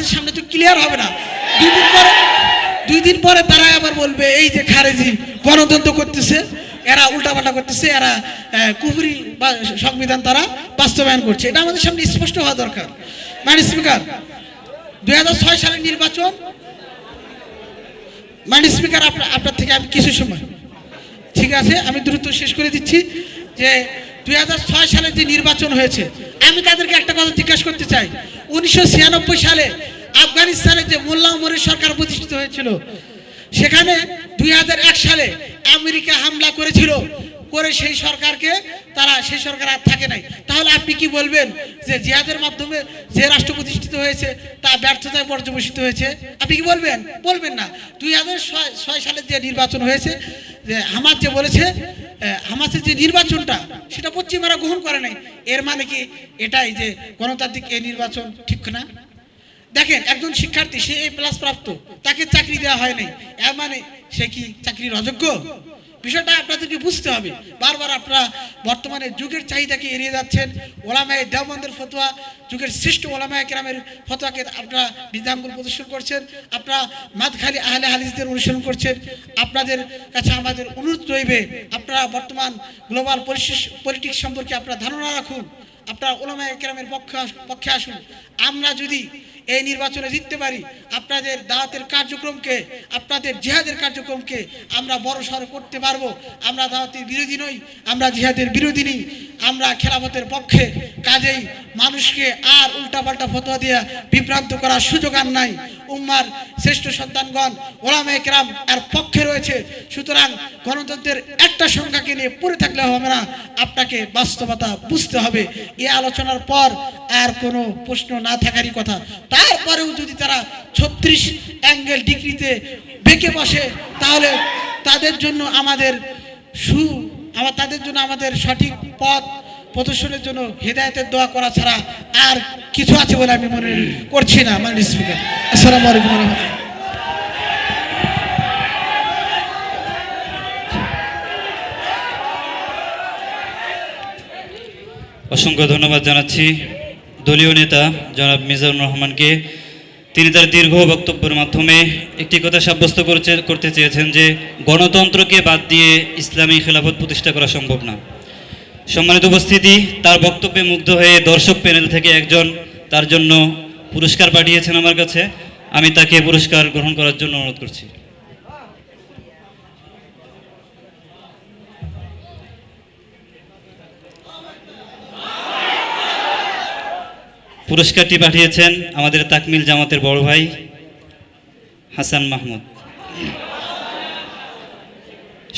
আমাদের সামনে তো ক্লিয়ার হবে না। 2 দিন পরে তারা আবার বলবে এই যে খারেজি গণতন্ত্র করতেছে, এরা উল্টাপাল্টা করতেছে, এরা কুফরি বা সংবিধান তারা বাস্তবায়ন করছে। এটা আমাদের সামনে স্পষ্ট হওয়া দরকার। মাননীয় স্পিকার, 2006 সালের নির্বাচন, মাননীয় স্পিকার আপনার থেকে আমি কিছু সময়, ঠিক আছে আমি দ্রুত শেষ করে দিচ্ছি, যে 2006 সালে যে নির্বাচন হয়েছে, আমি তাদেরকে একটা কথা জিজ্ঞাসা করতে চাই। 1996 সালে আফগানিস্তানে যে মোল্লা ওমরের সরকার প্রতিষ্ঠিত হয়েছিল, সেখানে 2001 সালে আমেরিকা হামলা করেছিল, করে সেই সরকারকে সেই সরকার আর থাকে নাই। তাহলে আপনি কি বলবেন যে জিহাদের মাধ্যমে যে রাষ্ট্র প্রতিষ্ঠিত হয়েছে তা ব্যর্থতায় পর্যবেসিত হয়েছে? আপনি কি বলবেন? বলবেন না। 2006 সালে যে নির্বাচন হয়েছে, যে হামাস যে বলেছে, হামাসের যে নির্বাচনটা সেটা পশ্চিমারা গ্রহণ করে নাই, এর মানে কি এটাই যে গণতান্ত্রিক এই নির্বাচন ঠিক না? দেখেন, একজন শিক্ষার্থী, সে A+ প্রাপ্ত, তাকে চাকরি দেওয়া হয় নাই, এর মানে সে কি চাকরির অযোগ্য? বিষয়টা আপনাদেরকে বুঝতে হবে। বারবার আপনারা বর্তমানে যুগের চাহিদাকে এড়িয়ে যাচ্ছেন। ওলামায়ে দেওবন্দের ফতোয়া, যুগের শ্রেষ্ঠ ওলামায়ে কেরামের ফতোয়াকে আপনারা বিধানগুলো প্রদর্শন করছেন, আপনারা মাদখালি আহলে হাদিসদের অনুসরণ করছেন। আপনাদের কাছে আমাদের অনুরোধ রইবে, আপনারা বর্তমান গ্লোবাল পলিটিক্স সম্পর্কে আপনারা ধারণা রাখুন, আপনারা ওলামায়ে কেরামের পক্ষে আসুন। আমরা যদি এই নির্বাচনে জিততে পারি, আপনাদের দাওয়াতের কার্যক্রমকে, আপনাদের জিহাদের কার্যক্রমকে আমরা বড় সড় করতে পারবো। আমরা দাওয়াতের বিরোধী নই, আমরা জিহাদের বিরোধী নই, আমরা খেলাফতের পক্ষে। কাজেই মানুষকে আর উল্টাপাল্টা ফতোয়া দিয়ে বিভ্রান্ত করার সুযোগ আর নাই। উম্মার শ্রেষ্ঠ সন্তানগণ ওলামায়ে কেরাম এর পক্ষে রয়েছে। সুতরাং গণতন্ত্রের একটা সংখ্যাকে নিয়ে পড়ে থাকলে হবে না, আপনাকে বাস্তবতা বুঝতে হবে। এই আলোচনার পর আর কোনো প্রশ্ন না থাকারই কথা। তারপরেও যদি তারা 36 অ্যাঙ্গেল ডিগ্রিতে বেঁকে বসে, তাহলে তাদের জন্য আমাদের সঠিক পথ প্রদর্শনের জন্য হেদায়েতের দোয়া করা ছাড়া আর কিছু আছে বলে আমি মনে করছি না। মাননীয় স্পিকার, আসসালামু আলাইকুম ওয়া রাহমাতুল্লাহ। অসংখ্য ধন্যবাদ জানাচ্ছি দলীয় নেতা জনাব মিজানুর রহমানকে। তিনি তার দীর্ঘ বক্তব্যের মাধ্যমে একটি কথা সাব্যস্ত করতে চেয়েছেন যে গণতন্ত্রকে বাদ দিয়ে ইসলামী খেলাফত প্রতিষ্ঠা করা সম্ভব না। সম্মানিত উপস্থিতি, তার বক্তব্যে মুগ্ধ হয়ে দর্শক প্যানেল থেকে একজন তার জন্য পুরস্কার পাঠিয়েছেন আমার কাছে। আমি তাকে পুরস্কার গ্রহণ করার জন্য অনুরোধ করছি। পুরস্কারটি পাঠিয়েছেন আমাদের তাকমিল জামাতের বড় ভাই হাসান মাহমুদ।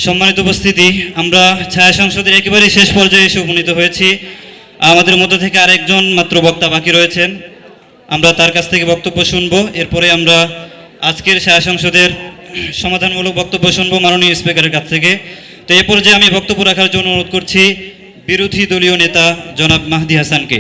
সম্মানিত উপস্থিতি, আমরা ছায়া সংসদের একেবারে শেষ পর্যায়ে এসে উপনীত হয়েছি। আমাদের মধ্য থেকে আরেকজন মাত্র বক্তা বাকি রয়েছেন, আমরা তার কাছ থেকে বক্তব্য শুনব। এরপরে আমরা আজকের ছায়া সংসদের সমাধানমূলক বক্তব্য শুনব মাননীয় স্পিকারের কাছ থেকে। তো এ পর্যায়ে আমি বক্তব্য রাখার জন্য অনুরোধ করছি বিরোধী দলীয় নেতা জনাব মাহদি হাসানকে।